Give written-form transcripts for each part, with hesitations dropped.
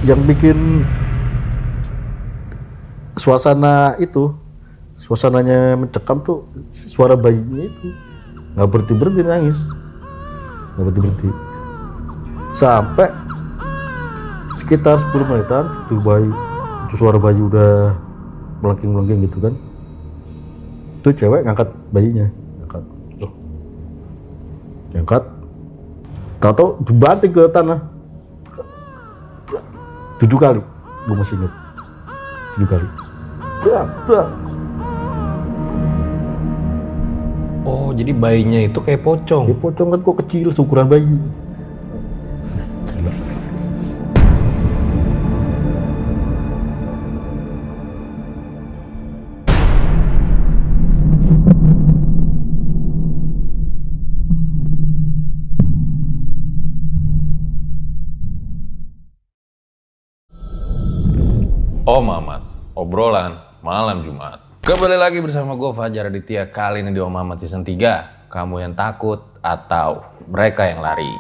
Yang bikin suasananya mencekam tuh suara bayinya itu nggak berhenti nangis, nggak berhenti sampai sekitar 10 menitan itu suara bayi udah melengking gitu kan. Itu cewek ngangkat bayinya, ngangkat tahu dibanting ke tanah 7 kali, gue masih ingat 7 kali. Oh, jadi bayinya itu kayak pocong? Ya pocong kan kok kecil, seukuran bayi. Om Mamat, obrolan malam Jumat. Kembali lagi bersama gue Fajar Aditya. Kali ini di Om Mamat season 3. Kamu yang takut atau mereka yang lari?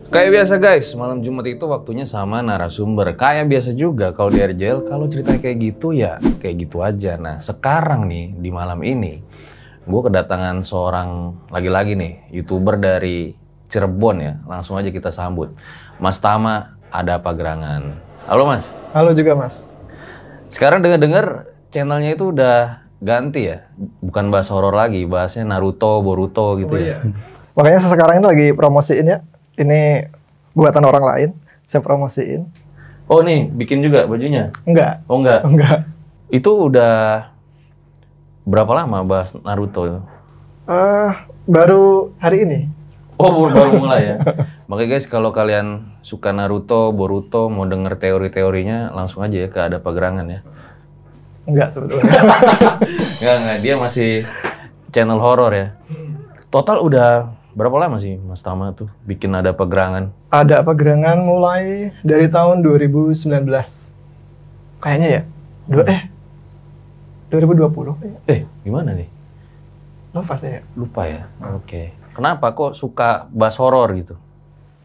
Kayak biasa guys, malam Jumat itu waktunya sama narasumber. Kayak biasa juga kalau di RJL, kalau ceritanya kayak gitu ya kayak gitu aja. Nah sekarang nih di malam ini, gue kedatangan seorang lagi-lagi nih, YouTuber dari Cirebon ya. Langsung aja kita sambut. Mas Tama, ada apa gerangan? Halo Mas. Halo juga Mas. Sekarang dengar-dengar channelnya itu udah ganti ya? Bukan bahas horor lagi, bahasnya Naruto, Boruto gitu ya? Makanya sekarang ini lagi promosiin ya. Ini buatan orang lain, saya promosiin. Oh nih, bikin juga bajunya? Enggak. Oh enggak? Enggak. Itu udah berapa lama bahas Naruto? Baru hari ini. Oh baru mulai ya. Makanya guys kalau kalian suka Naruto, Boruto, mau denger teori-teorinya langsung aja ya ke Ada Pagerangan ya. Enggak sebetulnya. Enggak, dia masih channel horor ya. Total udah berapa lama sih Mas Tama tuh bikin Ada Pagerangan? Ada Pagerangan mulai dari tahun 2019. Kayaknya ya. 2020 ya. Gimana nih? Lupa ya? Oke. Kenapa kok suka bahas horor gitu?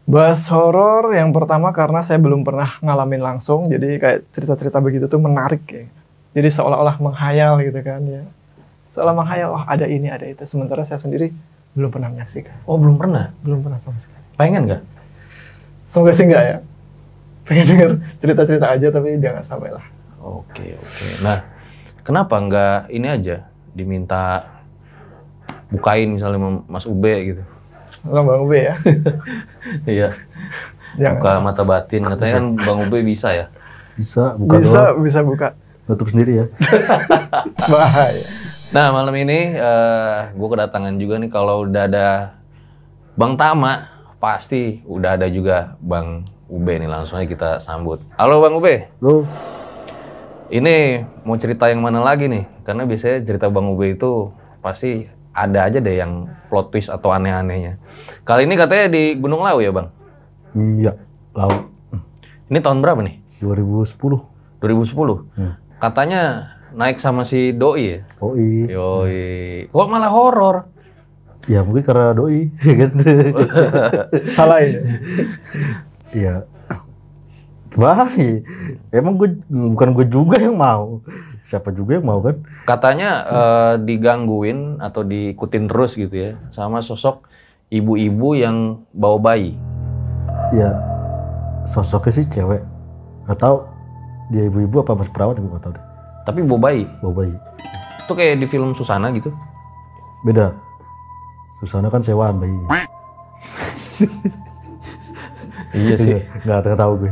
Bahas horor yang pertama karena saya belum pernah ngalamin langsung, jadi kayak cerita-cerita begitu tuh menarik ya. Jadi seolah-olah menghayal gitu kan ya. Seolah menghayal, oh ada ini, ada itu. Sementara saya sendiri belum pernah menyaksikan. Oh belum pernah? Belum pernah sama sekali. Pengen nggak? Semoga sih nggak ya. Pengen denger cerita-cerita aja tapi jangan sampai lah. Oke. Nah, kenapa nggak ini aja diminta bukain misalnya Mas Ube gitu? Bang Ube ya? Iya. Buka mata batin, katanya kan Bang Ube bisa ya? Bisa, buka doang. Bisa buka. Tutup sendiri ya. Bahaya. Nah malam ini gue kedatangan juga nih, kalau udah ada Bang Tama pasti udah ada juga Bang Ube nih, langsung aja kita sambut. Halo Bang Ube. Halo. Ini mau cerita yang mana lagi nih? Karena biasanya cerita Bang Ube itu pasti ada aja deh yang plot twist atau aneh-anehnya. Kali ini katanya di Gunung Lawu ya Bang? Iya, Lawu. Ini tahun berapa nih? 2010. 2010? Katanya naik sama si Doi ya? Doi. Kok malah horor? Ya mungkin karena Doi. Salah ya? Iya. Gimana nih? Emang bukan gue juga yang mau. Siapa juga yang mau kan? Katanya digangguin atau diikutin terus gitu ya sama sosok ibu-ibu yang bawa bayi. Ya sosoknya sih cewek. Gak tahu dia ibu-ibu apa mas perawat, gue gak tahu deh. Tapi bawa bayi? Bawa bayi. Itu kayak di film Susana gitu? Beda. Susana kan sewaan bayi. Iya sih. Nggak tahu gue.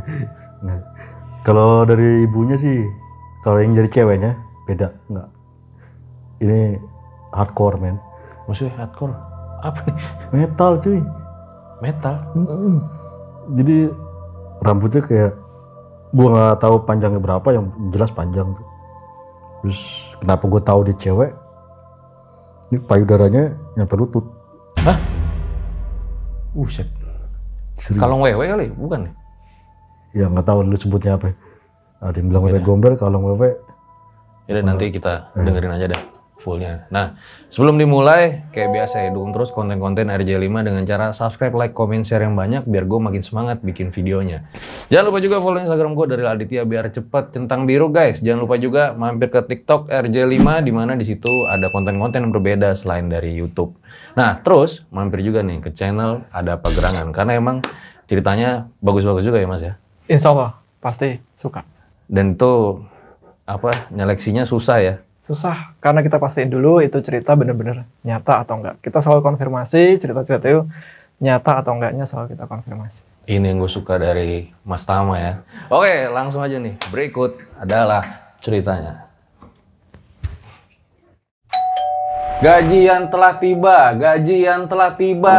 Nah, kalau dari ibunya sih, kalau yang jadi ceweknya beda, nggak. Ini hardcore men. Maksudnya hardcore? Apa nih? Metal cuy. Metal? Jadi rambutnya kayak, gua nggak tahu panjangnya berapa, yang jelas panjang tuh. Terus kenapa gue tahu dia cewek? Ini payudaranya nyampe lutut. Hah? Buset. Kalong wewe kali, bukan? Ya nggak tahu lu sebutnya apa. Ada yang bilang wewe gombel, kalong wewe. Yaudah nanti kita dengerin aja dah. fullnya. Nah, sebelum dimulai, kayak biasa ya, dukung terus konten-konten RJ5 dengan cara subscribe, like, comment, share yang banyak biar gue makin semangat bikin videonya. Jangan lupa juga follow Instagram gue dari Aditya biar cepet centang biru guys. Jangan lupa juga mampir ke TikTok RJ5 di mana di situ ada konten-konten yang berbeda selain dari YouTube. Nah, terus mampir juga nih ke channel Ada Apa Gerangan karena emang ceritanya bagus-bagus juga ya Mas ya. Insya Allah pasti suka. Dan itu nyeleksinya susah ya. Susah, karena kita pastiin dulu itu cerita bener-bener nyata atau enggak. Kita selalu konfirmasi, cerita-cerita itu nyata atau enggaknya selalu kita konfirmasi. Ini yang gue suka dari Mas Tama ya. Oke, langsung aja nih. Berikut adalah ceritanya. Gajian telah tiba, gajian telah tiba.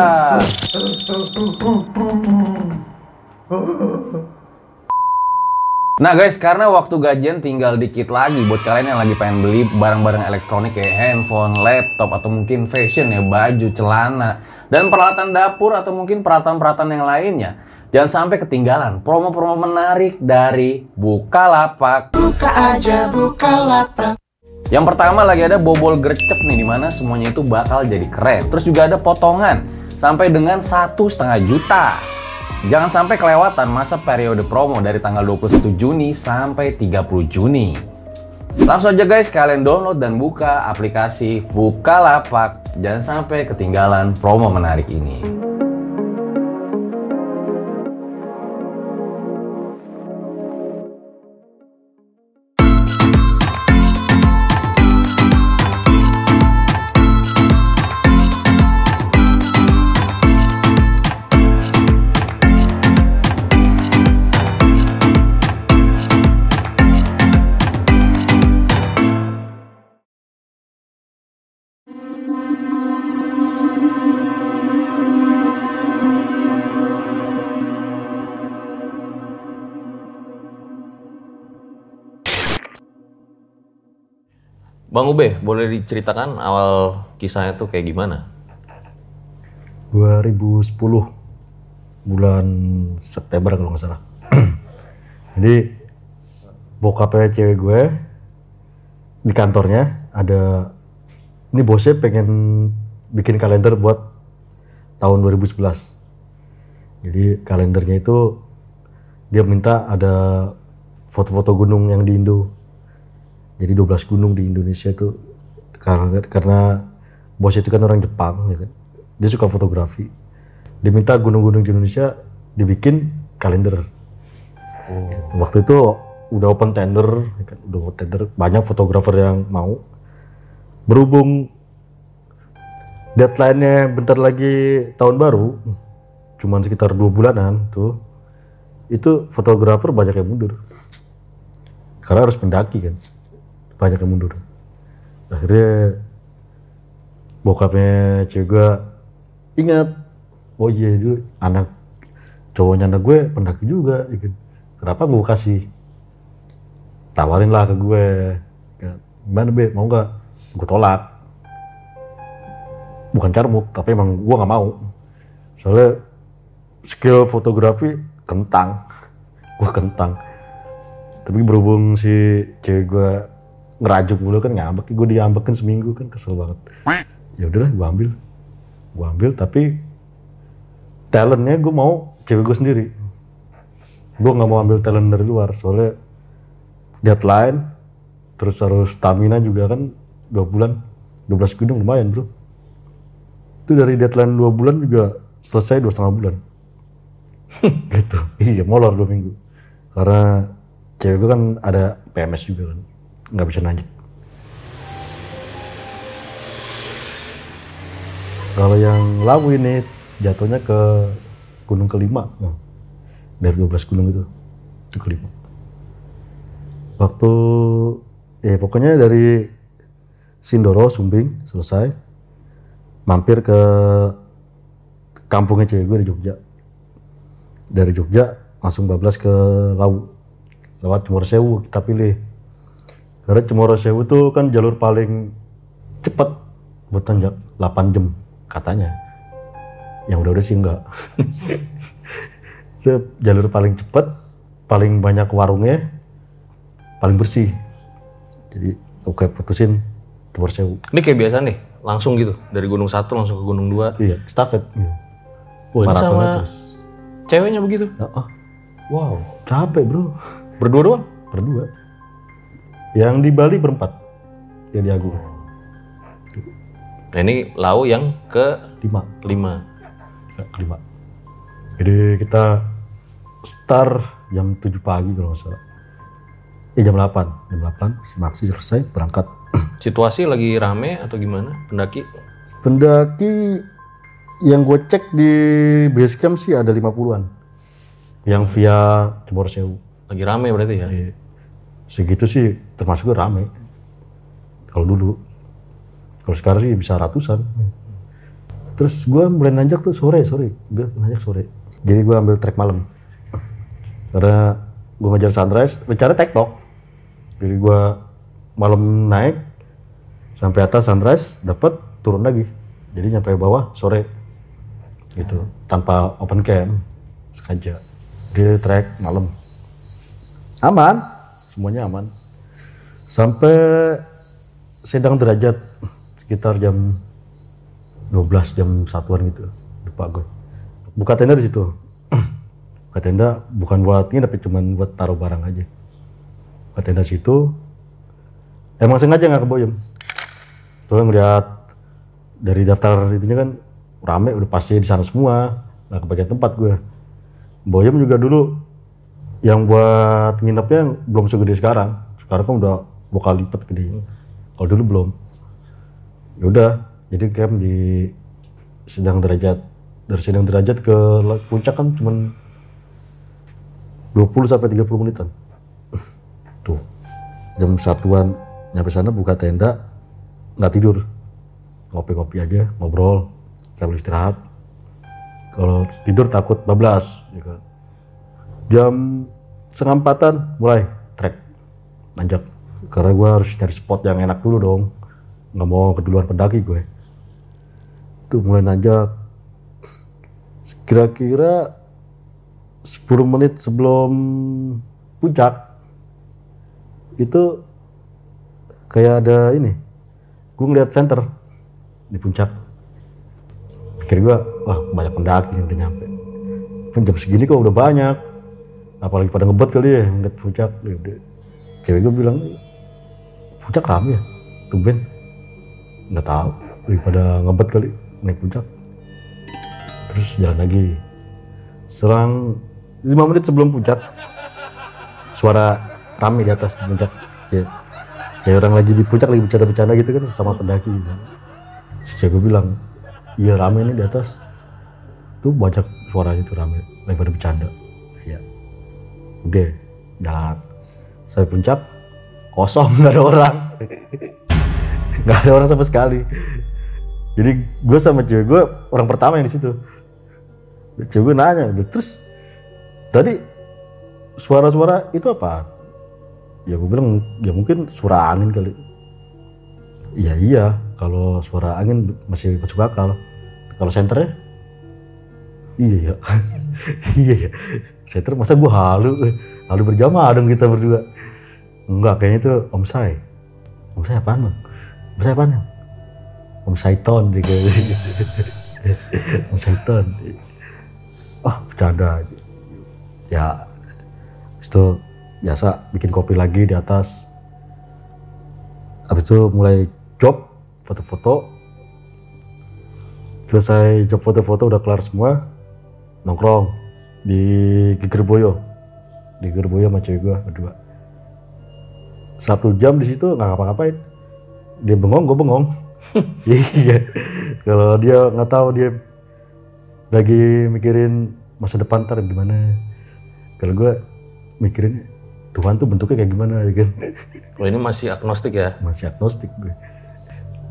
Nah guys, karena waktu gajian tinggal dikit lagi buat kalian yang lagi pengen beli barang-barang elektronik kayak handphone, laptop, atau mungkin fashion ya, baju, celana, dan peralatan dapur atau mungkin peralatan-peralatan yang lainnya. Jangan sampai ketinggalan promo-promo menarik dari Bukalapak. Buka aja Bukalapak. Yang pertama lagi ada bobol gercep nih, dimana semuanya itu bakal jadi keren. Terus juga ada potongan sampai dengan 1,5 juta. Jangan sampai kelewatan masa periode promo dari tanggal 21 Juni sampai 30 Juni. Langsung aja guys, kalian download dan buka aplikasi Bukalapak. Jangan sampai ketinggalan promo menarik ini. Bang Ube, boleh diceritakan awal kisahnya tuh kayak gimana? 2010 bulan September kalau nggak salah. Jadi bokapnya cewek gue di kantornya ada, ini bosnya pengen bikin kalender buat tahun 2011. Jadi kalendernya itu dia minta ada foto-foto gunung yang di Indo. Jadi 12 gunung di Indonesia itu, karena bos itu kan orang Jepang ya kan. Dia suka fotografi. Dia minta gunung-gunung di Indonesia dibikin kalender. Waktu itu udah open tender, ya kan? Udah open tender, banyak fotografer yang mau. Berhubung deadline-nya bentar lagi tahun baru, cuman sekitar 2 bulanan tuh, itu fotografer banyak yang mundur. Karena harus mendaki kan. Banyak yang mundur. Akhirnya bokapnya cewek gue ingat, oh iya dulu anak cowoknya anak gue pendaki juga, ya kan? Kenapa gue kasih, tawarin lah ke gue, gimana be, mau nggak? Gue tolak, bukan carmuk, tapi emang gue nggak mau, soalnya skill fotografi kentang, gue kentang. Tapi berhubung si cewek gue ngerajuk mulu kan, ngambek, gue diambekin seminggu kan, kesel banget. Ya udahlah, gue ambil, tapi talentnya gue mau cewek gue sendiri. Gue nggak mau ambil talent dari luar, soalnya deadline, terus harus stamina juga kan, 2 bulan, 12 gunung lumayan bro. Itu dari deadline 2 bulan juga selesai 2,5 bulan. Gitu, iya molor 2 minggu. Karena cewek gue kan ada PMS juga kan, nggak bisa lanjut. Kalau yang Lawu ini jatuhnya ke gunung kelima, dari 12 gunung itu kelima. Waktu pokoknya dari Sindoro, Sumbing selesai, mampir ke kampungnya cewek gue di Jogja. Dari Jogja langsung bablas ke Lawu, lewat Cemoro Sewu kita pilih. Karena Cemoro Sewu tuh kan jalur paling cepat buat tanjak, 8 jam katanya. Yang udah-udah sih enggak. Itu jalur paling cepat, paling banyak warungnya, paling bersih. Jadi oke, putusin Cibor Sewu. Ini kayak biasa nih, langsung gitu dari Gunung 1 langsung ke Gunung 2. Iya, stafet. Wah, ini Maratonnya sama ceweknya begitu. Wow. Capek bro. Berdua doang? Berdua. Yang di Bali berempat. Yang di Agung. Nah ini Lau yang ke 5. 5. Jadi kita start jam 7 pagi kalau nggak salah. Jam 8. Jam 8 si Maxi selesai berangkat. Situasi lagi rame atau gimana? Pendaki? Pendaki yang gue cek di base camp sih ada 50-an. Yang via Cibor Sewu. Lagi rame berarti ya? Segitu sih termasuk rame. Kalau dulu. Kalau sekarang sih bisa ratusan. Terus gue mulai nanjak tuh sore. Gue nanjak sore. Jadi gue ambil trek malam. Karena gue ngejar sunrise, rencana tektok. Jadi gue malam naik sampai atas sunrise, dapat turun lagi. Jadi nyampe bawah sore. Gitu, tanpa open camp. Sengaja. Dia trek malam. Aman, semuanya aman. Sampai Sedang Derajat sekitar jam 12 jam 1-an gitu. Lupa gue. Buka tenda di situ. Buka tenda bukan buat ini tapi cuma buat taruh barang aja. Buka tenda situ. Emang sengaja nggak ke Boyem. Soalnya ngeliat dari daftar itunya kan rame udah pasti di sana semua. Nggak kebagian tempat gue. Boyem juga dulu yang buat nginepnya belum segede sekarang. Sekarang kan udah 2 kali lipat gede. Kalau dulu belum. Ya udah, jadi camp di Sedang Derajat. Dari Sedang Derajat ke puncak kan cuman 20 sampai 30 menitan. Tuh. Jam 1-an nyampe sana buka tenda, nggak tidur. Ngopi-ngopi aja, ngobrol, sambil istirahat. Kalau tidur takut bablas, ya kan. Jam 3:30 mulai trek, nanjak. Karena gue harus cari spot yang enak dulu dong. Nggak mau keduluan pendaki gue. Tuh mulai nanjak. Kira-kira 10 menit sebelum puncak. Itu kayak ada ini. Gue ngeliat center di puncak. Pikir gue, wah banyak pendaki yang udah nyampe. Jam segini kok udah banyak. Apalagi pada ngebet kali ya ngeliat puncak. Cewek gue bilang, puncak rame ya? Tumben? Nggak tahu. Lagi pada ngebet kali naik puncak. Terus jalan lagi. Serang 5 menit sebelum puncak, suara rame di atas puncak. Kayak orang lagi di puncak lagi bercanda-bercanda gitu kan sama pendaki. Cewek gue bilang, iya rame nih di atas. Tuh banyak suara itu rame, lagi pada bercanda. Ya, udah jalan. Saya puncak kosong, nggak ada orang. Nggak ada orang sama sekali. Jadi gue sama cewek gue orang pertama yang di situ. Cewek gue nanya, terus tadi suara-suara itu apa? Ya gue bilang ya mungkin suara angin kali. Iya kalau suara angin masih masuk akal. Kalau senternya? Iya ya. Iya ya. Senter masa gue halu berjamaah dong kita berdua. Enggak, kayaknya itu Om Sai. Om Sai apaan bang? Om Sai apaan? Om Saiton deh kayaknya. Om Saiton. Bercanda. Ya, itu biasa bikin kopi lagi di atas. Habis itu mulai job foto-foto. Selesai job foto-foto udah kelar semua, nongkrong di Gegerboyo. Di Gegerboyo sama cewek gue berdua. 1 jam di situ nggak ngapa-ngapain. Dia bengong, gue bengong. Iya. Kalau dia nggak tahu dia lagi mikirin masa depan ntar gimana. Kalau gue mikirin Tuhan tuh bentuknya kayak gimana ya kan. Oh ini masih agnostik ya? Masih agnostik gue.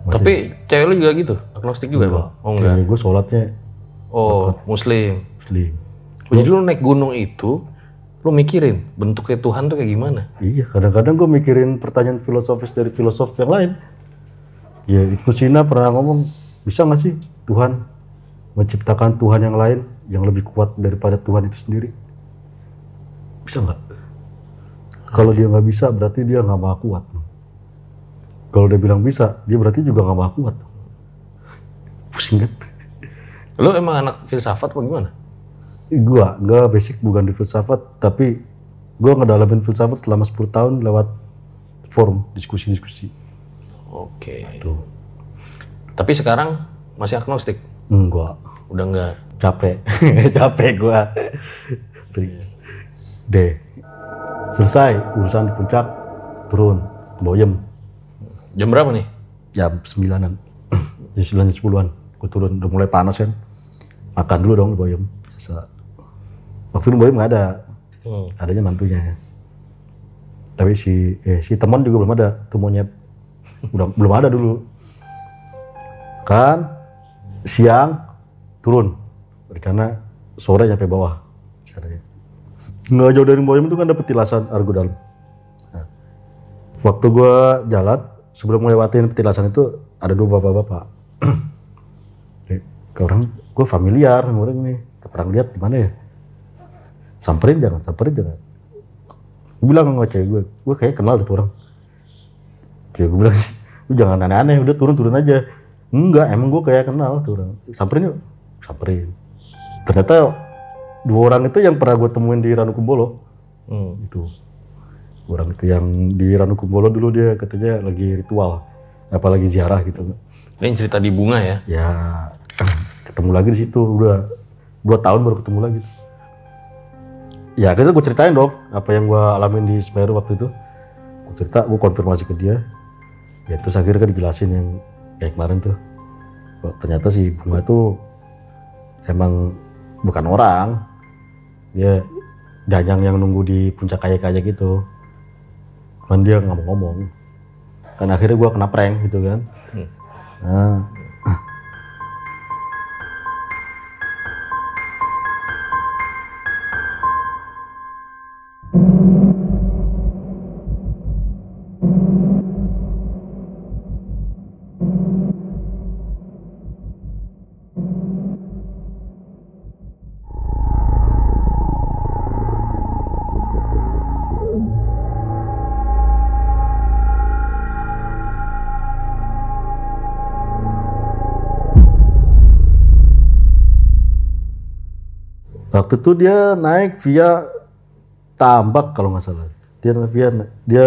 Tapi cewek lu juga gitu? Agnostik juga? Enggak. Oh enggak? Gue sholatnya Muslim. Jadi lu naik gunung itu, lu mikirin bentuknya Tuhan tuh kayak gimana? Iya, kadang-kadang gue mikirin pertanyaan filosofis dari filosof yang lain. Ya itu Cina pernah ngomong, bisa gak sih Tuhan menciptakan Tuhan yang lain yang lebih kuat daripada Tuhan itu sendiri? Bisa nggak? Kalau dia nggak bisa berarti dia nggak maha kuat. Kalau dia bilang bisa, dia berarti juga nggak bakal kuat. Pusing kan? Lo emang anak filsafat apa gimana? Gua nggak basic bukan di filsafat, tapi gua ngedalamin filsafat selama 10 tahun lewat forum diskusi-diskusi. Oke. Tuh. Tapi sekarang masih agnostik? Enggak. Udah nggak? Capek. Capek gua. Serius. Deh. Selesai urusan di puncak, turun, Boyem. Jam berapa nih? Jam 9-an. Jam 9 jam 10-an. Gua turun, udah mulai panas kan. Makan dulu dong di Boyem. Biasa. Waktu di Boyem nggak ada. Adanya mantunya. Tapi si teman juga belum ada, tuh monyet. Belum ada dulu. Kan siang turun. Karena sore sampai bawah. Nggak jauh dari Boyem itu kan dapet petilasan Argo Dalam. Nah, waktu gue jalan, sebelum melewatin petilasan itu ada 2 bapak-bapak. Ke orang, gue familiar sama orang ini. Pernah lihat di mana ya? Samperin jangan. Gue bilang sama cewek gue kayak kenal itu orang. Cewek gue bilang, lu jangan aneh-aneh, udah turun aja. Enggak, emang gue kayak kenal tuh orang. Samperin yuk, samperin. Ternyata 2 orang itu yang pernah gue temuin di Ranukumbolo. Itu. Orang itu yang di Ranukumbolo dulu dia katanya lagi ritual. Apalagi ziarah gitu. Ini yang cerita di bunga ya? Ya, ketemu lagi di situ. Udah 2 tahun baru ketemu lagi. Ya akhirnya gue ceritain dong apa yang gue alamin di Semeru waktu itu. Gue cerita, gue konfirmasi ke dia. Ya terus akhirnya kan dijelasin yang kayak kemarin tuh. Kok ternyata si Bunga tuh emang bukan orang. Dia danyang yang nunggu di puncak kaya-kaya gitu. Cuman dia nggak mau ngomong. Kan akhirnya gue kena prank gitu kan. Nah, waktu itu dia naik via Tambak kalau nggak salah. Dia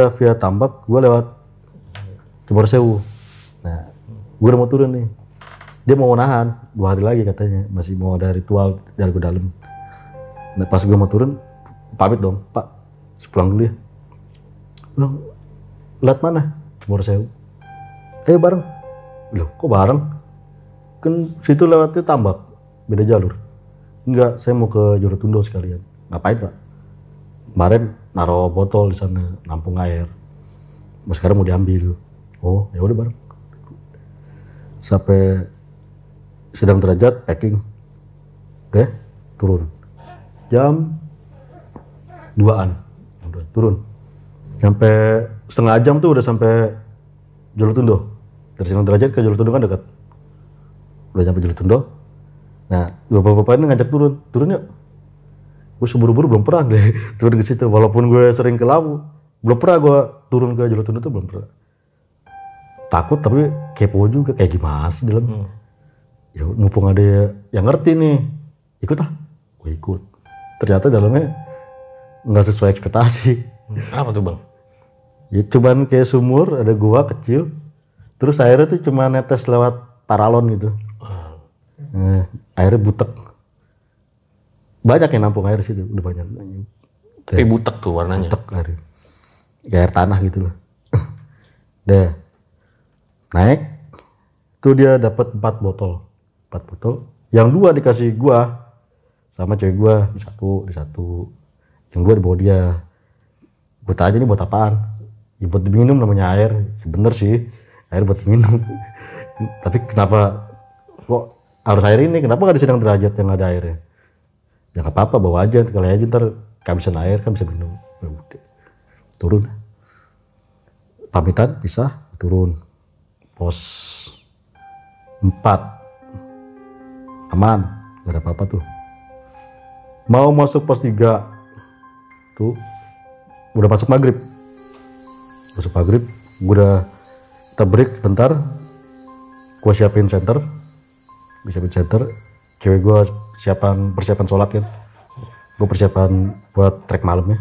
via Tambak, gue lewat Cemoro Sewu. Nah, gue udah mau turun nih. Dia mau nahan 2 hari lagi katanya, masih mau ada ritual dari Argo Dalam. Nah, pas gue mau turun, pamit dong, Pak, pulang dulu ya. Bilang, lihat mana? Cemoro Sewu. Ayo bareng. Loh, kok bareng? Kan situ lewatnya Tambak, beda jalur. Enggak, saya mau ke Jorotundo sekalian. Ngapain Pak? Kemarin naruh botol di sana, nampung air. Mas sekarang mau diambil. Oh, ya udah bareng. Sampai Sedang Derajat packing. Udah, turun. Jam 2-an. Udah turun. Sampai setengah jam tuh udah sampai Jorotundo. Dari Sedang Derajat ke Jorotundo kan dekat. Udah sampai Jorotundo. Nah, 2 bapak-bapak ini ngajak turun yuk. Gue seburu-buru belum pernah deh turun ke situ. Walaupun gue sering ke Lawu, belum pernah gue turun ke Jorotundo tuh belum pernah. Takut tapi kepo juga, kayak gimana sih dalam. Ya mumpung ada yang ngerti nih, ikut ah. Gue ikut. Ternyata dalamnya nggak sesuai ekspektasi. Apa tuh bang? Ya cuman kayak sumur, ada gua kecil. Terus airnya tuh cuma netes lewat paralon gitu. Airnya butek. Banyak yang nampung air situ, udah banyak. Tapi butek tuh warnanya. Butek air. Kayak air tanah gitu lah. Deh. Naik. Tuh dia dapat 4 botol. 4 botol. Yang 2 dikasih gua sama cewek gua, di satu. Yang 2 dibawa dia. Gua tanya ini buat apaan? Ya buat diminum namanya air. Ya bener sih. Air buat minum. Tapi kenapa kok harus air ini? Kenapa nggak di Sedang Derajat yang ada airnya? Ya nggak apa-apa, bawa aja. Kali aja ntar kehabisan air kan bisa minum. Ya udah. Turun. Pamitan, pisah, turun. Pos 4. Aman, nggak ada apa-apa tuh. Mau masuk pos 3. Tuh. Udah masuk maghrib. Gue udah Kita break bentar, gue siapin center, cewek gue persiapan sholat kan, gue persiapan buat trek malamnya.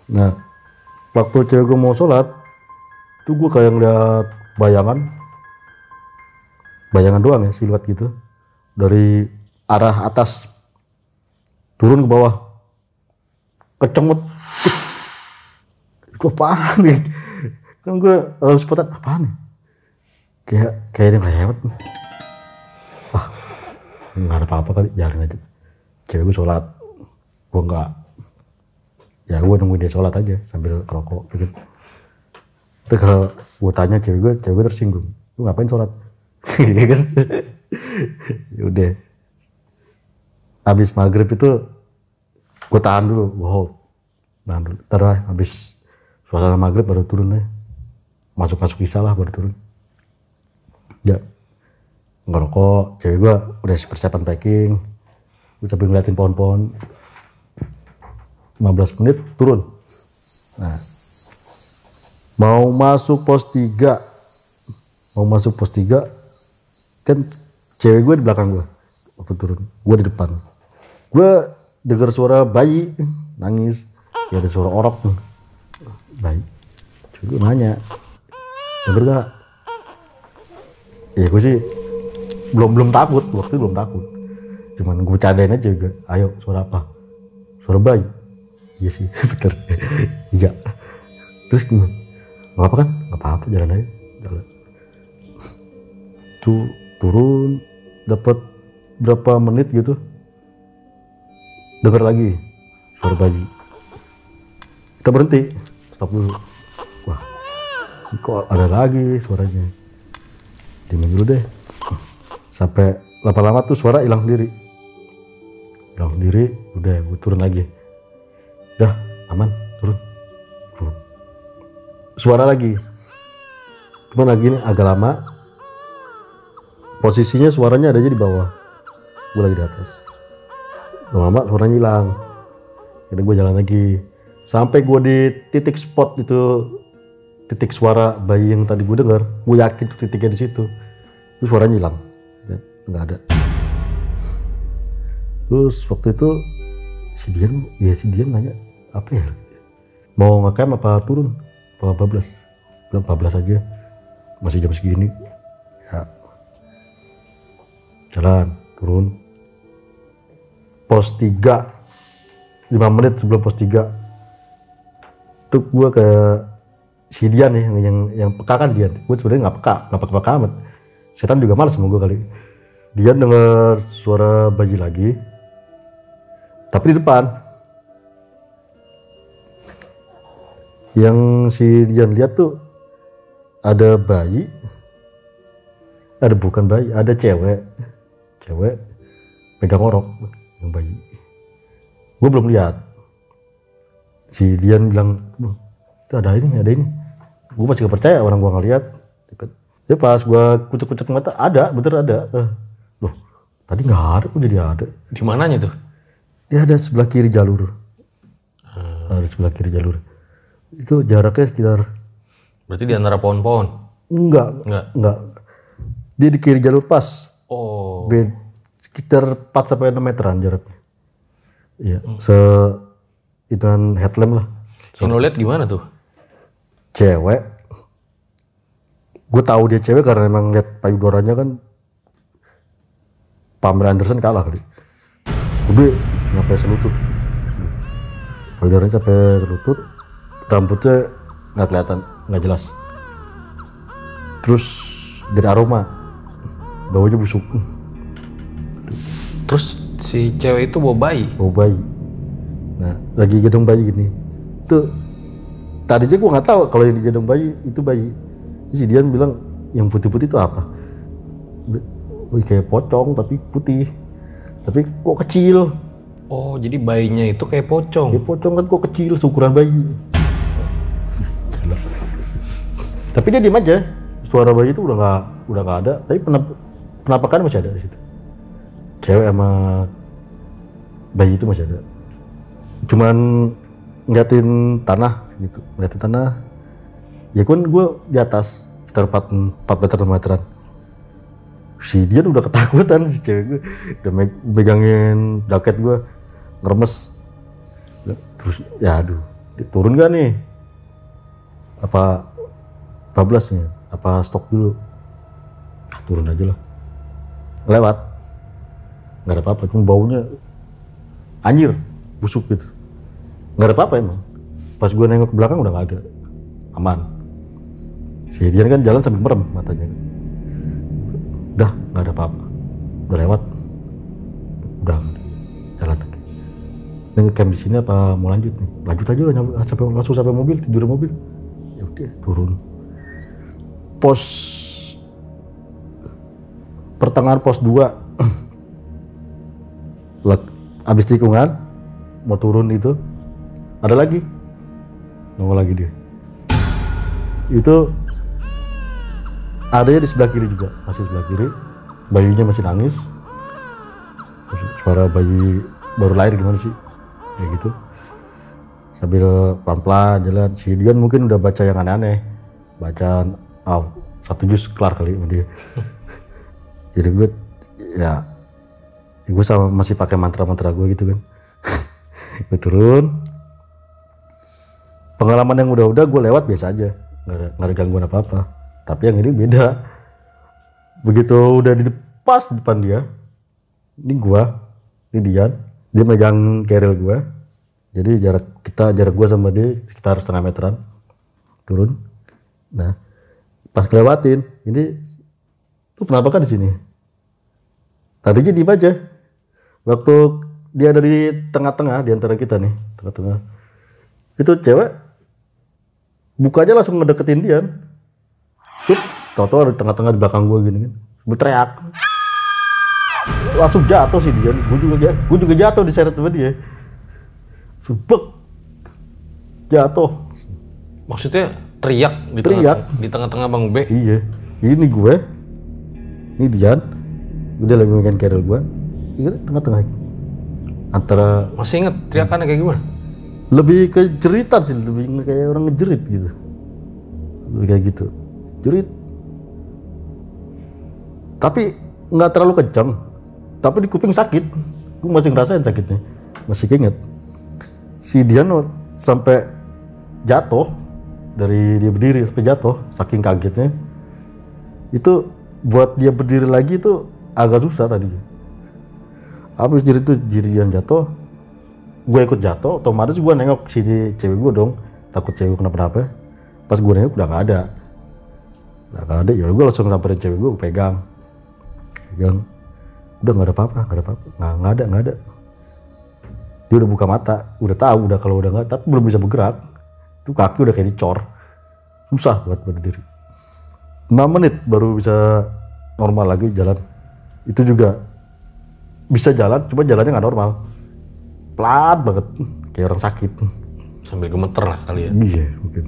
Nah, waktu cewek gue mau sholat, tuh gue kayak ngeliat bayangan doang ya, siluet gitu, dari arah atas turun ke bawah, kecemut, itu apaan nih? Kan gue spontan, apaan nih? Kayak ada yang lewat. Wah, nggak ada apa-apa kali, jalan aja. Cewek gue sholat, gue nggak. Ya gue nungguin dia sholat aja sambil kerokok gitu. Terus kalau gue tanya cewek gue tersinggung. Lu ngapain sholat? Gitu kan? Udah. Abis maghrib itu gue tahan dulu, gue hold. Tahan dulu. Terus habis suasana maghrib baru turun deh. Masuk isya lah baru turun. Ya, ngerokok, cewek gue udah persiapan packing, gue sambil ngeliatin pohon-pohon. 15 menit turun. Nah, mau masuk pos 3 kan cewek gue di belakang gue waktu turun, gue di depan. Gue dengar suara bayi nangis, ya ada suara orok bayi. Cewek gue nanya, denger gak? Ya gue sih belum takut, waktu itu belum takut. Cuman gue bercandain aja juga. Ayo, suara apa? Suara bayi. Iya sih, bener. Iya. Terus gimana? Gak apa kan? Gak apa-apa, jalan aja. Jalan. Tuh turun, dapat berapa menit gitu. Dengar lagi suara bayi. Kita berhenti, stop dulu. Wah, ini kok ada lagi suaranya. Dimin dulu deh. Sampai lama-lama tuh suara hilang sendiri, udah gue turun lagi. Udah aman, turun. Suara lagi, cuman lagi ini agak lama. Posisinya suaranya ada aja di bawah, gue lagi di atas. Lama-lama suaranya hilang. Jadi gue jalan lagi sampai gue di titik spot itu, titik suara bayi yang tadi gue dengar. Gue yakin tuh titiknya di situ. Terus suaranya hilang, nggak ada. Terus waktu itu si Dian nanya apa ya, mau ngecamp apa turun apa bablas? Bilang bablas aja, masih jam segini. Ya jalan turun pos 3 5 menit sebelum pos 3 tuh gue ke si Dian nih, yang peka kan Dian. Gue sebenarnya nggak peka amat. Setan juga malas sama gue kali. Dian dengar suara bayi lagi, tapi di depan. Yang si Dian lihat tuh ada bayi, ada cewek pegang orok yang bayi. Gue belum lihat. Si Dian bilang, itu ada ini. Gue masih gak percaya orang gue ngeliat. Ya pas gue kucek-kucek mata, bener ada. Loh, tadi nggak ada, kok jadi ada. Di mananya tuh? Dia ada sebelah kiri jalur. Ada sebelah kiri jalur. Itu jaraknya sekitar. Berarti di antara pohon-pohon? Enggak. Dia di kiri jalur pas. Oh. Sekitar 4-6 meteran jaraknya. Iya, ituan headlamp lah. Yang lo lihat gimana tuh? Cewek. Gue tahu dia cewek karena emang lihat payudaranya kan Pamela Anderson kalah kali. Gede, sampai selutut. Payudaranya sampai selutut, rambutnya nggak kelihatan, nggak jelas. Terus dari aroma, baunya busuk. Terus si cewek itu bawa bayi? Bawa bayi. Nah, lagi gendong bayi gini. Tuh, tadinya gue nggak tahu kalau yang digendong bayi itu bayi. Si Dian bilang yang putih-putih itu apa? Wih, kayak pocong tapi putih, tapi kok kecil. Oh, jadi bayinya itu kayak pocong? Ya pocong kan kok kecil, seukuran bayi. Tapi dia diem aja. Suara bayi itu udah nggak ada, tapi penampakan masih ada di situ. Cewek sama bayi itu masih ada. Cuman ngeliatin tanah gitu, Ya kan gue di atas sekitar 4 meter 5 meteran. Si Dian udah ketakutan, si cewek gue udah megangin jaket gue, ngeremes. Terus ya aduh, turun gak nih? Apa bablasnya? Apa stop dulu? Turun aja lah. Lewat, nggak ada apa-apa, cuma baunya anjir, busuk gitu. Nggak ada apa-apa emang. Pas gue nengok ke belakang udah nggak ada, aman. Si Dian kan jalan sambil merem matanya. Udah nggak ada apa-apa, udah lewat, udah jalan lagi. Ini camp di sini apa mau lanjut nih? Lanjut aja lah, langsung sampai mobil, tidur di mobil. Ya udah turun. Pos pertengahan pos 2 habis tikungan mau turun itu ada lagi nongol lagi dia. Itu adanya di sebelah kiri juga, masih sebelah kiri, bayinya masih nangis. Suara bayi baru lahir gimana sih kayak gitu, sambil pelan-pelan jalan. Si Dian mungkin udah baca yang aneh-aneh, bacaan satu juz kelar kali sama dia. Jadi gue ya gue sama masih pakai mantra-mantra gue gitu kan. Gue turun, pengalaman yang udah gue lewat biasa aja, nggak ada gangguan apa-apa. Tapi yang ini beda. Begitu udah di pas depan dia, ini gua, ini Dian, dia megang keril gua. Jadi jarak gua sama dia sekitar setengah meteran. Turun. Nah, pas kelewatin, ini lu kenapa kan di sini? Tadinya diem aja. Waktu dia ada di tengah-tengah di antara kita nih, tengah-tengah. Itu cewek bukanya langsung ngedeketin Dian. Tau-tau ada di tengah-tengah di belakang gue gini kan, berteriak, langsung jatuh sih dia. Gue juga jatuh diseret sama dia, subek jatuh. Maksudnya teriak di tengah-tengah Bang Ube? Iya, ini gue, ini Dian, udah lagi megang keril gue, ini tengah-tengah. Antara masih inget teriakannya kayak gimana? Lebih ke jeritan sih, lebih kayak orang ngejerit gitu, lebih kayak gitu. Jerit, tapi nggak terlalu kencang, tapi di kuping sakit. Gue masih ngerasain sakitnya, masih inget. Si Dian sampai jatuh, dari dia berdiri sampai jatuh, saking kagetnya. Itu buat dia berdiri lagi itu agak susah tadi. Habis diri itu Dian jatuh, gue ikut jatuh, otomatis gue nengok si cewek gue dong, takut cewek kenapa-napa. Pas gue nengok udah nggak ada. Nah, ya gue langsung samperin cewek gue pegang, udah nggak ada apa-apa, nggak ada. Dia udah buka mata, udah tahu udah kalau udah nggak, tapi belum bisa bergerak. Itu kaki udah kayak dicor, susah buat berdiri. 5 menit baru bisa normal lagi jalan. Itu juga bisa jalan, cuma jalannya nggak normal, pelan banget, kayak orang sakit. Sambil gemeter lah kali ya? Iya mungkin,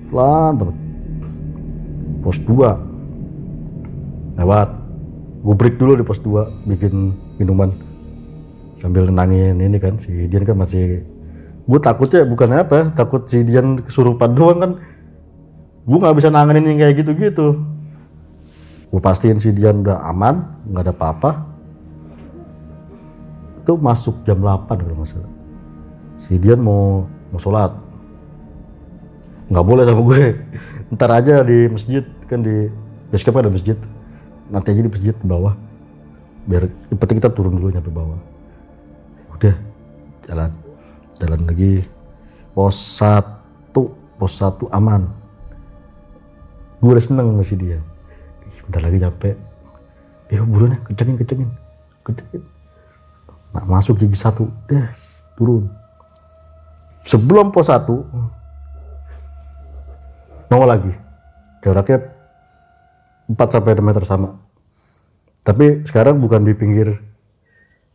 pelan banget. Pos 2 lewat, gue break dulu di pos 2 bikin minuman sambil nenangin ini kan. Si Dian kan masih, gue takutnya bukan apa, takut si Dian kesurupan doang kan. Gue nggak bisa nanganin yang kayak gitu-gitu. Gue pastiin si Dian udah aman, nggak ada apa-apa. Itu masuk jam 8 kalau nggak salah. Si Dian mau sholat, nggak boleh sama gue. Ntar aja di masjid, kan di basecamp ada masjid, nanti aja di masjid di bawah, biar yang penting kita turun dulu nyampe bawah. Udah jalan lagi. Pos 1 aman. Gue udah seneng sama si dia. Bentar lagi nyampe, buruan ya, kencengin. Nah, masuk gigi 1, turun. Sebelum pos 1 nongol lagi, jaraknya 4-6 meter sama. Tapi sekarang bukan di pinggir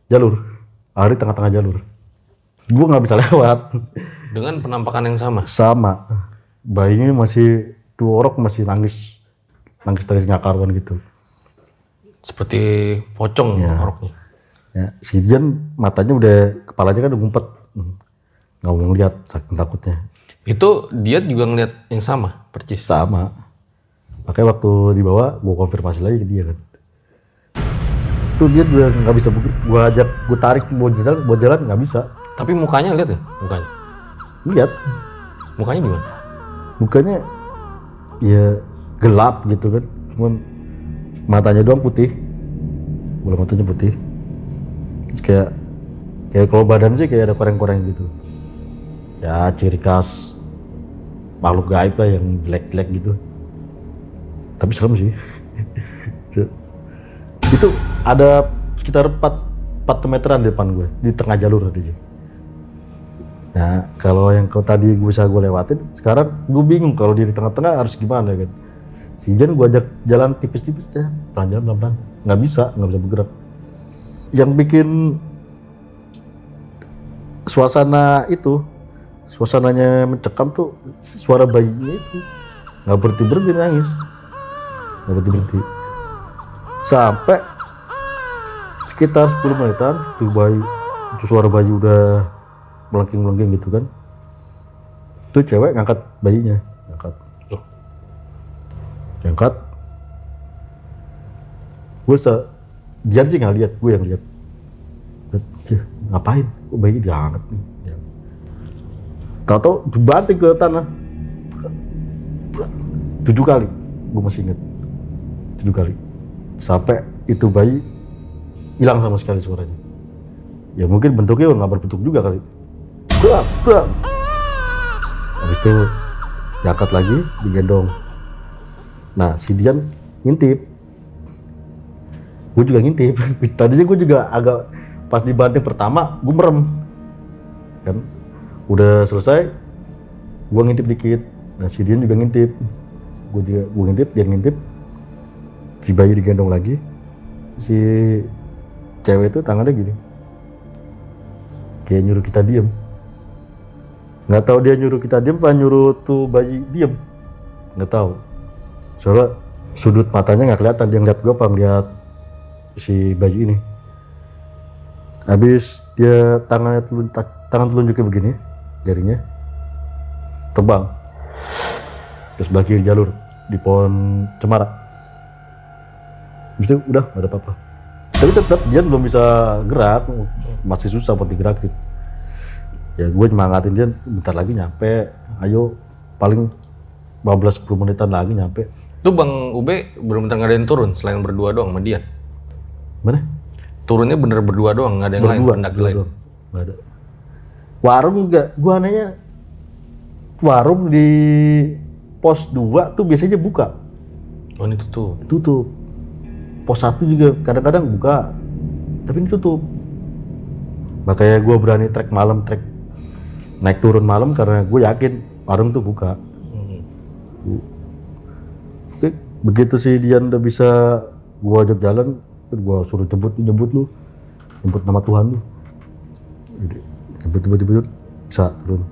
jalur, di tengah-tengah jalur. Gue nggak bisa lewat. Dengan penampakan yang sama? Sama. Bayinya masih, tuh orok masih nangis nggak karuan gitu. Seperti pocong ya. Oroknya. Ya, si Dian matanya udah, kepalanya kan udah ngumpet, nggak mau ngeliat saking takutnya. Itu dia juga ngeliat yang sama, percis. Sama. Makanya waktu dibawa, gue konfirmasi lagi ke dia kan. Itu dia udah nggak bisa bergerak. Gue ajak, gue tarik buat jalan nggak bisa. Tapi mukanya lihat ya, mukanya. Lihat, Mukanya gimana? mukanya ya gelap gitu kan. Cuman matanya doang putih. Bola matanya putih. Terus kayak kalau badan sih kayak ada koreng-koreng gitu. Ya ciri khas makhluk gaib lah yang jelek-jelek gitu. Tapi serem sih. Itu ada sekitar 4 meteran di depan gue, di tengah jalur tadi. Nah, kalau yang tadi bisa gue lewatin, sekarang gue bingung kalau di tengah-tengah harus gimana kan. Si Jan gue ajak jalan tipis-tipis ya, pelan-pelan, nggak bisa bergerak. Yang bikin suasananya mencekam tuh suara bayinya itu nggak berhenti nangis, nggak berhenti. Sampai sekitar 10 menitan itu suara bayi udah melengking gitu kan. Itu cewek ngangkat bayinya, ngangkat. Dia sih nggak lihat, gue yang lihat. Ngapain? Kok bayi diangkat nih? Tahu-tahu dibanting ke tanah 7 kali, gue masih inget 7 kali. Sampai itu bayi hilang sama sekali suaranya. Ya mungkin bentuknya nggak berbentuk juga kali. Brak. Habis itu diangkat lagi, digendong. Nah, si Dian ngintip. Gue juga ngintip. Tadinya gue juga agak, pas dibanting pertama, gue merem. Kan, udah selesai, gue ngintip dikit. Nah, si Dian juga ngintip. Gue ngintip, dia ngintip. Si bayi digendong lagi. Si cewek itu tangannya gini. Kayak nyuruh kita diem. Nggak tahu dia nyuruh kita diem apa nyuruh tuh bayi diem. Nggak tahu. Soalnya sudut matanya nggak kelihatan, dia ngeliat gue apa ngeliat si bayi ini. Habis dia tangan telunjuknya begini, jarinya terbang terus bagi jalur di pohon cemara. Habis itu udah nggak ada apa-apa. Tapi tetap dia belum bisa gerak, masih susah buat digerakin. Ya gue nyemangatin dia, bentar lagi nyampe, ayo paling 15-10 menitan lagi nyampe. Itu Bang Ube bener-bener ngadain turun selain berdua doang sama dia? Mana? Turunnya bener berdua doang, nggak ada yang lain, pendaki lain? Nggak ada. Warung juga, gue anehnya warung di pos 2 tuh biasanya buka. Oh ini tutup? Tutup. Pos 1 juga kadang-kadang buka, tapi ini tutup. Makanya gue berani trek naik turun malam karena gue yakin warung tuh buka. Oke, begitu si Dian udah bisa gue ajak jalan, gue suruh jemput lu, jemput nama Tuhan lu. Jemput bisa turun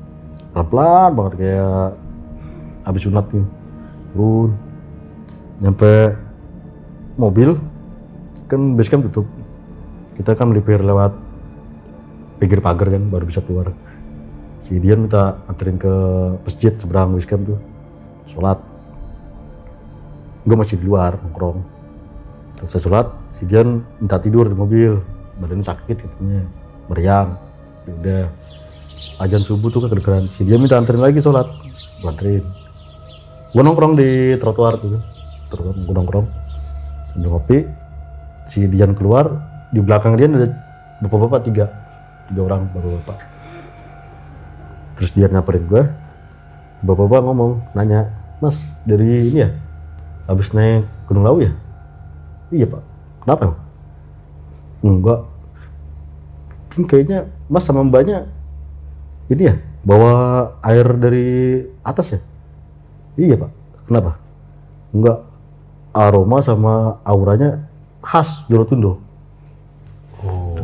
pelan-pelan banget kayak habis sunat nih. Turun nyampe mobil kan base camp tutup, kita kan melipir lewat pinggir pagar kan baru bisa keluar. Si Dian minta anterin ke masjid seberang base camp tuh sholat. Gue masih di luar nongkrong. Selesai sholat, si Dian minta tidur di mobil, badannya sakit katanya, meriang. Ya udah azan subuh tuh kan kedengeran, si Dian minta anterin lagi sholat, gue anterin. Gue nongkrong di trotoar tuh kan, gue nongkrong sambil ngopi. Si Dian keluar, di belakang dia ada bapak-bapak tiga orang bapak-bapak. Terus dia nyamperin gue, bapak-bapak ngomong, nanya, Mas dari ini ya, habis naik Gunung Lawu ya? Iya Pak. Kenapa emang? Enggak. Kayaknya Mas sama Mbaknya ini ya, bawa air dari atas ya? Iya Pak. Kenapa? Enggak. Aroma sama auranya khas Jolotundo. Oh.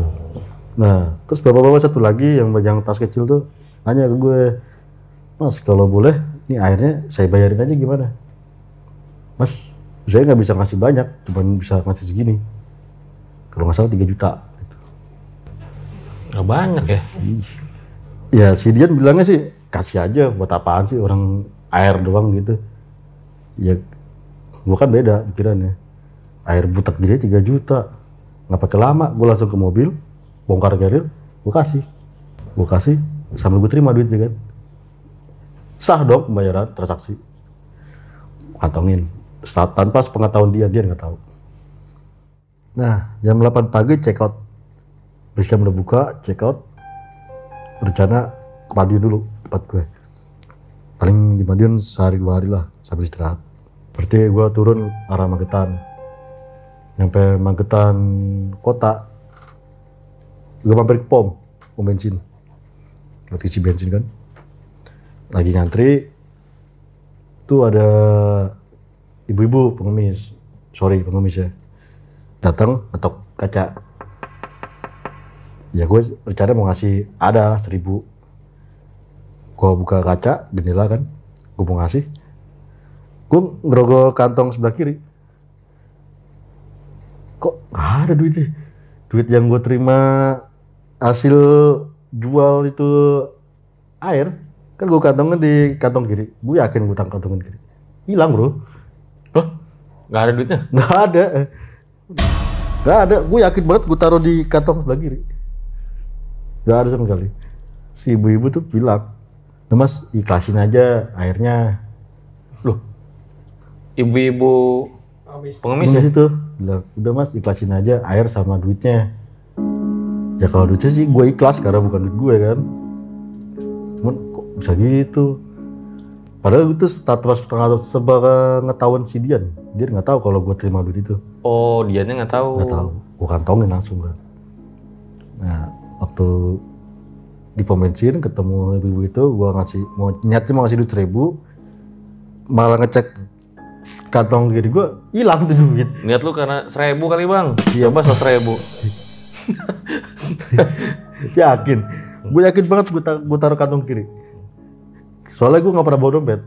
Nah, terus bapak-bapak satu lagi yang pegang tas kecil tuh nanya ke gue, Mas kalau boleh, ini airnya saya bayarin aja gimana? Mas, saya nggak bisa ngasih banyak, cuma bisa ngasih segini. Kalau nggak salah 3 juta. Gitu. Nggak banyak ya? Ya si Dian bilangnya sih kasih aja, buat apaan sih orang air doang gitu. Ya gue kan beda pikirannya. Air butek dia 3 juta. Nggak pakai lama, gue langsung ke mobil, bongkar carrier, gue kasih, sambil gue terima duitnya kan. Sah dong pembayaran transaksi. Kantongin. Tanpa sepengetahuan dia nggak tahu. Nah, jam 8 pagi check out. Basecamp udah buka, check out. Rencana ke Madiun dulu, tempat gue. Paling di Madiun sehari 2 hari lah, sambil istirahat. Berarti gue turun arah Magetan. Nyampe Magetan kota, gue mampir ke pom bensin. Buat isi bensin kan. Lagi ngantri, tuh ada ibu-ibu pengemis ya. Datang ngetok kaca. Ya gue rencana mau ngasih ada 1.000. Gue buka kaca, jendela kan, gue mau ngasih. Gue ngerogol kantong sebelah kiri. Kok gak ada duitnya? Duit yang gue terima hasil jual itu air, kan gue kantongin di kantong kiri. Gue yakin gue kantongin kiri. Hilang bro. Loh? Gak ada duitnya? Gak ada. Gue yakin banget gue taruh di kantong sebelah kiri. Gak ada sama sekali. Si ibu-ibu tuh bilang, nah mas ikhlasin aja airnya. Loh? Ibu-ibu pengemis ya? Itu bilang, udah mas ikhlasin aja air sama duitnya. Ya kalau duitnya sih gue ikhlas karena bukan duit gue kan. Cuman kok bisa gitu. Padahal itu sepengetahuan si Dian. Dia nggak tahu kalau gue terima duit itu. Oh, Diannya nggak tahu. Nggak tahu. Gue kantongin langsung kan. Nah, waktu di pom bensin ketemu ibu itu, gue mau ngasih duit 1.000, malah ngecek kantong kiri gue hilang tuh duit. Niat lu karena 1.000 kali bang? Iya. Coba 100.000. Yakin. Gue yakin banget gue taruh kantong kiri. Soalnya gue nggak pernah bawa dompet.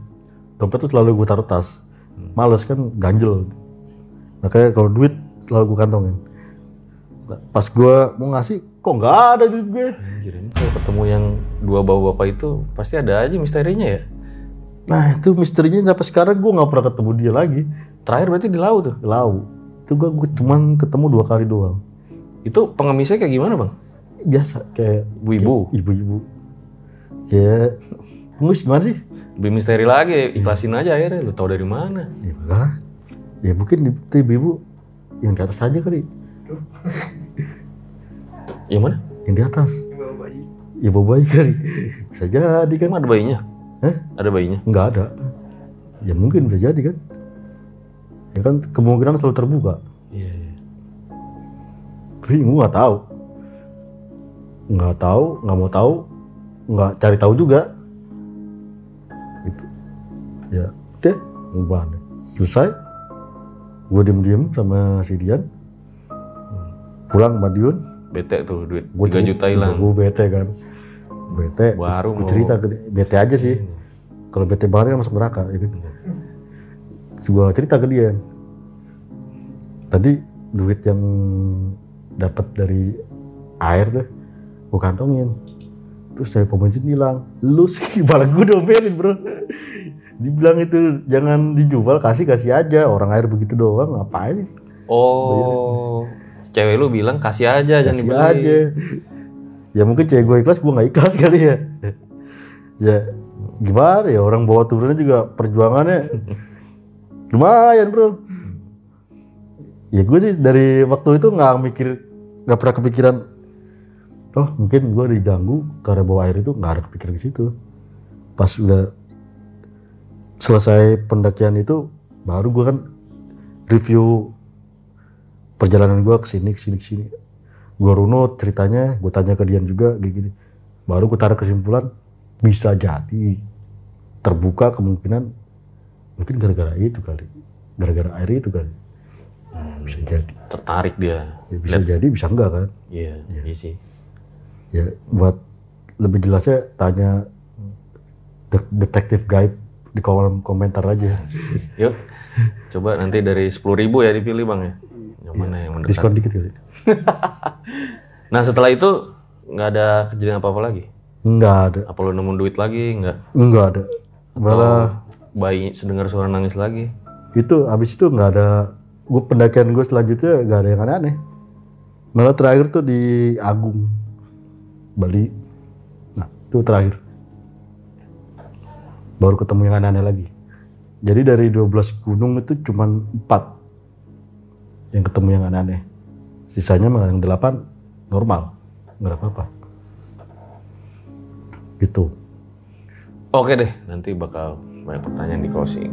Dompet tuh selalu gue taruh tas. Males kan, ganjel. Makanya kalau duit selalu gue kantongin. Pas gue mau ngasih, kok nggak ada duit gue. Anjir, ini kalau ketemu yang 2 bapak-bapak itu pasti ada aja misterinya ya. Nah itu misterinya sampai sekarang gue nggak pernah ketemu dia lagi. Terakhir berarti di Lau tuh? Lau. Itu gue cuman ketemu 2 kali doang. Itu pengemisnya kayak gimana bang? Biasa kayak ibu-ibu. Ya pengemis gimana sih? Lebih misteri lagi, ikhlasin aja akhirnya. Lu tau dari mana? Ya enggak. Ya mungkin itu ibu-ibu yang di atas aja kali. Yang mana? Yang di atas. Ya bawa bayi kali. Bisa jadi kan. Emang ada bayinya? Hah? Ada bayinya? Enggak ada. Ya mungkin bisa jadi kan. Ya kan kemungkinan selalu terbuka. Iya. Tapi gue nggak tahu, nggak mau tahu, nggak cari tahu juga. Gitu. Ya, deh, ngubah. Selesai, gue diem sama si Dian, pulang ke Madiun. Bete tuh duit 3 juta hilang. Gue bete kan, bete. Baru gue cerita ke dia, bete aja sih. Kalau bete banget kan masuk neraka, ya kan. Terus gue cerita ke dia. Tadi duit yang dapat dari air tuh gue kantongin, terus dari pom bensin hilang. Lu sih malah gue domelin bro. Dibilang itu jangan dijual, kasih aja, orang air begitu doang ngapain sih. Oh, cewek lu bilang kasih aja, jangan Kasih dibeli aja. Ya mungkin cewek gue ikhlas, gue nggak ikhlas kali ya. Ya gimana ya, orang bawa turunnya juga perjuangannya lumayan bro. Ya gue sih dari waktu itu nggak pernah kepikiran, oh mungkin gue diganggu karena bawa air itu, nggak ada kepikiran ke situ. Pas udah selesai pendakian itu, baru gue kan review perjalanan gue kesini. Gue runut ceritanya, gue tanya ke Dian juga kayak gini. Baru gue tarik kesimpulan, bisa jadi terbuka kemungkinan mungkin gara-gara itu kali, gara-gara air itu kali. Bisa jadi. Tertarik dia. Ya, bisa jadi, bisa enggak kan? Iya, iya sih. Ya buat lebih jelasnya tanya detektif gaib di kolom komentar aja. Yuk, coba nanti dari 10.000 ya dipilih bang ya. Yang mana yang mendekat? Diskon dikit kali. Nah setelah itu nggak ada kejadian apa-apa lagi? Enggak ada. Apa lu nemu duit lagi? Enggak ada. Malah Bayi sedengar suara nangis lagi? itu abis itu nggak ada. Gue pendakian gue selanjutnya nggak ada yang aneh-aneh. Malah terakhir tuh di Agung, Bali. Nah itu terakhir. Baru ketemu yang aneh-aneh lagi. Jadi dari 12 gunung itu cuman 4 yang ketemu yang aneh-aneh. Sisanya malah yang 8 normal, nggak ada apa-apa. Gitu. Oke deh, nanti bakal banyak pertanyaan di closing.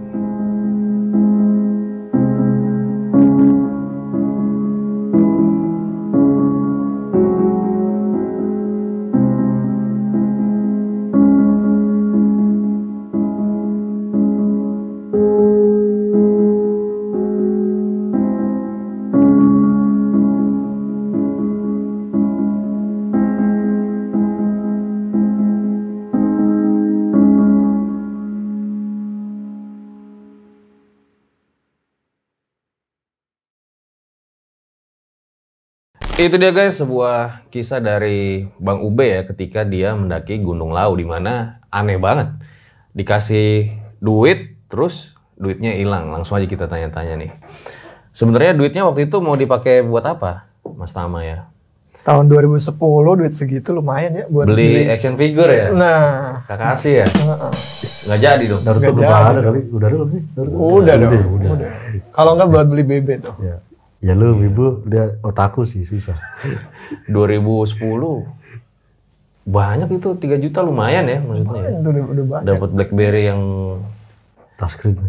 Itu dia guys, sebuah kisah dari Bang Ube ya ketika dia mendaki Gunung Lau, di mana aneh banget. Dikasih duit, terus duitnya hilang. Langsung aja kita tanya-tanya nih. Sebenarnya duitnya waktu itu mau dipakai buat apa, Mas Tama ya? Tahun 2010 duit segitu lumayan ya buat Beli action figure ya? Nah, Kakasih ya? Nggak jadi dong? Naruto belum ada kali, udah ada belum sih? Naruto? udah dong. Udah. Kalau nggak buat beli BB tuh. Ya lu ibu dia otaku sih susah. 2010 banyak itu, 3 juta lumayan ya maksudnya. Itu udah banyak. Dapat BlackBerry yang Touchscreen.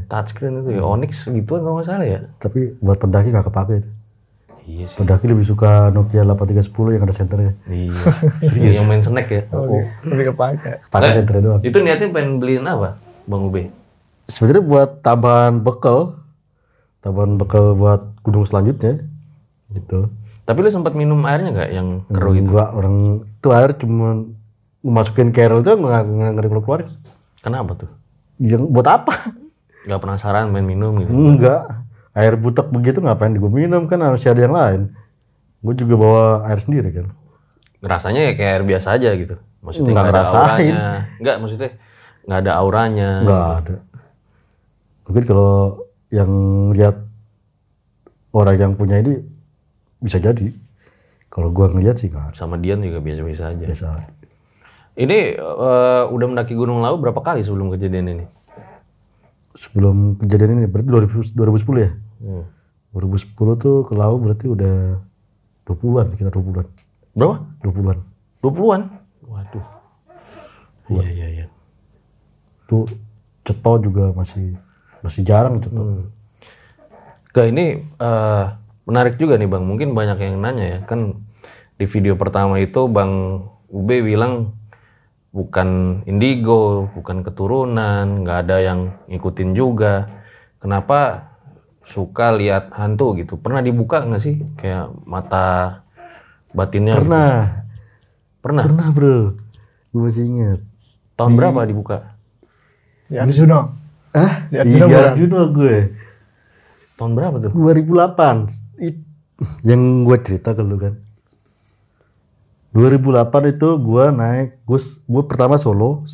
itu ya, Onyx gituan kalau nggak salah ya. Tapi buat pendaki gak kepake itu. Iya sih. Pendaki lebih suka Nokia 8310 yang ada senternya. Iya. Yang main snack ya. Lebih kepake. Pakai senternya doang. Itu niatnya pengen beliin apa, Bang Ube? Sebenarnya buat tambahan bekal buat gunung selanjutnya gitu. Tapi lu sempat minum airnya nggak yang keruh itu? Enggak, orang itu air cuma masukin carrel tuh nggak dikeluarin. Kenapa tuh? Yang buat apa? Nggak penasaran main minum gitu? Enggak. Air butek begitu ngapain gue minum, kan harus ada yang lain. Gue juga bawa air sendiri kan. Rasanya ya kayak air biasa aja gitu. Maksudnya Nggak nggak ada ngerasain. auranya. Nggak, maksudnya nggak ada auranya. Nggak ada. Mungkin kalau yang lihat orang yang punya ini bisa jadi. Kalau gua ngeliat sih nggak ada. Sama Dian juga biasa-biasa aja. Biasa. Ini udah mendaki Gunung Lau berapa kali sebelum kejadian ini? Sebelum kejadian ini berarti 2010 ya? 2010 tuh ke Lau berarti udah 20-an, sekitar 20-an. Berapa? 20-an. 20-an? Waduh. Iya. Tuh Ceto juga masih jarang Ceto. Ini menarik juga nih Bang, mungkin banyak yang nanya ya, kan di video pertama itu Bang Ube bilang bukan indigo, bukan keturunan, nggak ada yang ngikutin juga. Kenapa suka lihat hantu gitu? Pernah dibuka nggak sih kayak mata batinnya? Pernah Bro, gue masih inget. Tahun berapa dibuka? Di Arjuna. Di Arjuna Di bukan? Arjuna gue. Tahun berapa tuh? 2008. Yang gue cerita ke lu kan. 2008 itu gue naik, gue pertama solo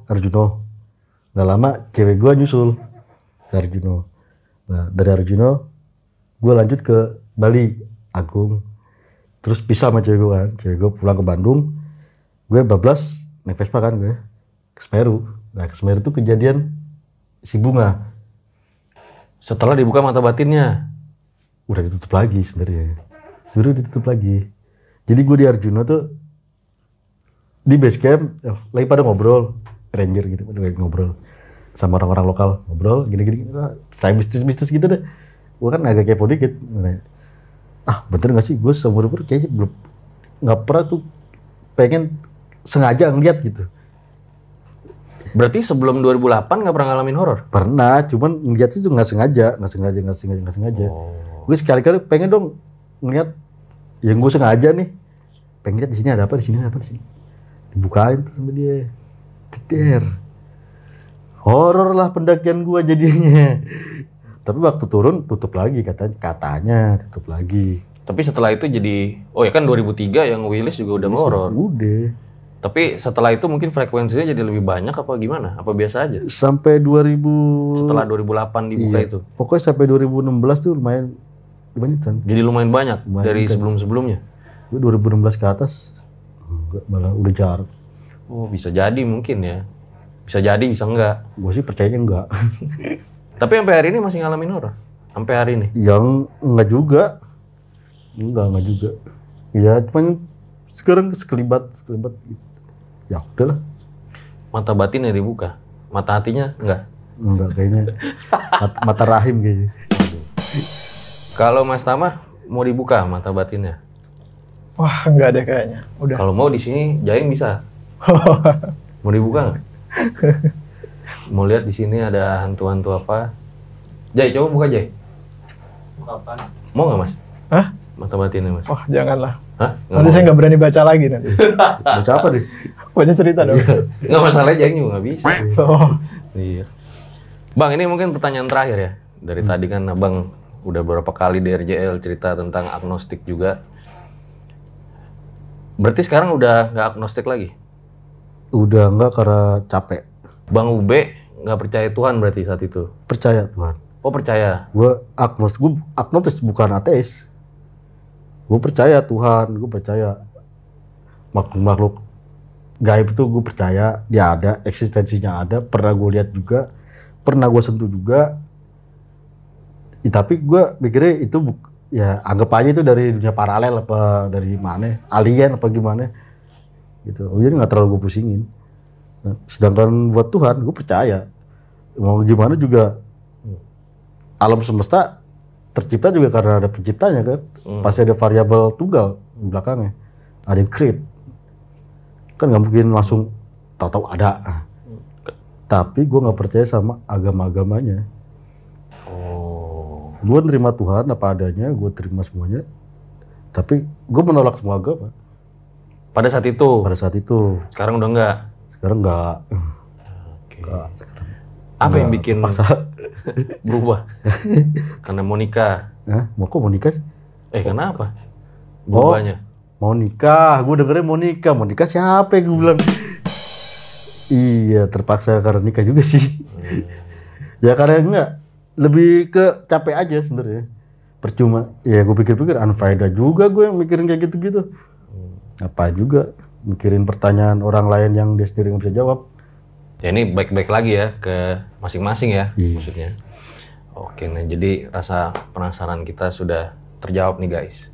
Arjuna. Gak lama cewek gue nyusul ke Arjuna. Nah dari Arjuna gue lanjut ke Bali, Agung. Terus pisah sama cewek gue kan. Cewek gue pulang ke Bandung. Gue bablas naik Vespa kan gue ke Semeru. Nah ke Semeru itu kejadian si Bunga. Setelah dibuka mata batinnya? Udah ditutup lagi sebenarnya. Ditutup lagi. Jadi gue di Arjuna tuh di base camp lagi pada ngobrol, ranger gitu, lagi ngobrol sama orang-orang lokal, ngobrol gini-gini, kayak bisnis gitu deh. Gue kan agak kepo dikit. Bener nggak sih gue seumur-umur kayaknya belum nggak pernah tuh pengen sengaja ngeliat gitu. Berarti sebelum 2008 nggak pernah ngalamin horor? Pernah, cuman ngeliatnya tuh nggak sengaja. Gue sekali-kali pengen dong ngeliat yang gue sengaja nih, pengen lihat di sini ada apa, di sini. Dibukain tuh sama dia, ceter. Horor lah pendakian gue jadinya. Tapi waktu turun tutup lagi katanya tutup lagi. Tapi setelah itu jadi, oh ya kan 2003 yang Willis juga udah horor. Udah. Tapi setelah itu mungkin frekuensinya jadi lebih banyak apa gimana? Apa biasa aja? Sampai 2000 Setelah 2008 dibuka itu. Pokoknya sampai 2016 tuh lumayan banyak. Jadi lumayan banyak Lumayan dari intens. sebelum-sebelumnya. Gue 2016 ke atas enggak, malah udah jarang. Oh, bisa jadi mungkin ya. Bisa jadi, bisa enggak. Gue sih percayanya enggak. Tapi sampai hari ini masih ngalamin horor. Sampai hari ini. Yang enggak juga. Enggak juga. Ya cuman sekarang sekelibat gitu. Ya udahlah. Mata batinnya dibuka. Mata hatinya enggak. Enggak kayaknya. Mata rahim kayaknya. Kalau Mas Tama mau dibuka mata batinnya. Wah, enggak deh kayaknya. Udah. Kalau mau di sini Jaing bisa. Mau dibuka nggak? Mau lihat di sini ada hantu-hantu apa? Jai, coba buka Jai. Buka apa? Mau nggak Mas? Hah? Mata batinnya Mas. Wah, janganlah. Hah? Nanti saya nggak berani baca lagi nanti. Baca apa deh? Banyak cerita dong. Nggak masalah, Jaing juga nggak bisa. Oh, Iya. Bang, ini mungkin pertanyaan terakhir ya. Dari tadi kan Abang udah beberapa kali di RJL cerita tentang agnostik juga. Berarti sekarang udah nggak agnostik lagi? Udah enggak karena capek. Bang Ube nggak percaya Tuhan berarti saat itu? Percaya Tuhan. Oh, percaya? Gue agnostis bukan ateis. Gue percaya Tuhan, gue percaya makhluk-makhluk gaib itu gue percaya dia ada, eksistensinya ada, pernah gue lihat juga, pernah gue sentuh juga. Ya, tapi gue mikirnya itu ya anggap aja itu dari dunia paralel apa dari mana, alien apa gimana gitu. Jadi nggak terlalu gue pusingin. Nah, sedangkan buat Tuhan gue percaya. Mau gimana juga alam semesta tercipta juga karena ada penciptanya kan. Pasti ada variabel tunggal di belakangnya. Ada yang create. Kan nggak mungkin langsung tahu-tahu ada. Tapi gue nggak percaya sama agama-agamanya. Oh. Gue nerima Tuhan apa adanya, gue terima semuanya. Tapi gue menolak semua agama Pada saat itu? pada saat itu. Sekarang udah enggak? Sekarang nggak. Oke. Nggak, sekarang. Apa yang Nggak bikin terpaksa. berubah? Karena mau nikah. Hah? Mau kok mau nikah? Kenapa? Berubahnya? Mau nikah, gue dengernya mau nikah siapa ya gue bilang. Iya terpaksa karena nikah juga sih. Ya karena enggak, lebih ke capek aja sebenarnya. Percuma, ya gue pikir-pikir unfaedah juga gue yang mikirin kayak gitu-gitu. Apa juga mikirin pertanyaan orang lain yang dia sendiri nggak bisa jawab. Ya ini baik-baik lagi ya ke masing-masing ya Iya. maksudnya. Oke, nah jadi rasa penasaran kita sudah terjawab nih guys.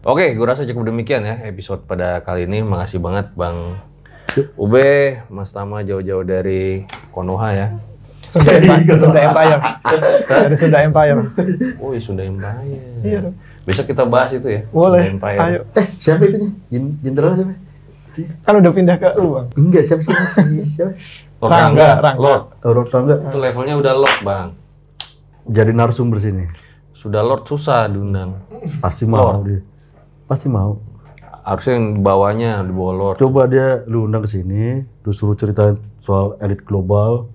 Oke, gue rasa cukup demikian ya episode pada kali ini. Makasih banget Bang Ube, Mas Tama jauh-jauh dari Konoha ya. Sunda Empire. Dari Sunda Empire. Oh, Sunda Empire. Iya. Besok kita bahas itu ya. Boleh. Sunda Empire. Ayo. Siapa itunya? Jenderal siapa? Itu ya? Kan udah pindah ke lu, Bang. Enggak, siapa? Lord Rangga. Lord. Lord Tangga. Itu levelnya udah Lord Bang. Jadi narasumber sini. Sudah Lord susah diundang. Pasti mau dia. Pasti mau. Harusnya yang bawahnya di bawah Lord. Coba dia lu undang ke sini, lu suruh ceritain soal elit global,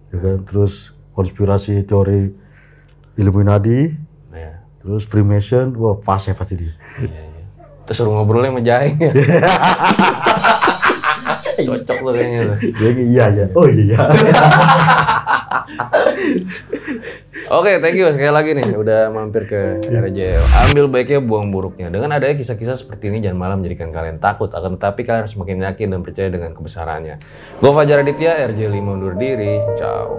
ya kan? Terus konspirasi teori Illuminati, Ya. terus Freemason, wah pas ya pasti dia. Terus suruh ngobrolnya sama Jaing ya. Cocok tuh kayaknya tuh. Iya iya. Oh iya. Oke, thank you sekali lagi nih udah mampir ke RJL. Ambil baiknya, buang buruknya. Dengan adanya kisah-kisah seperti ini jangan malah menjadikan kalian takut, akan tetapi kalian harus semakin yakin dan percaya dengan kebesarannya. Gue Fajar Aditya, RJ5 undur diri. Ciao.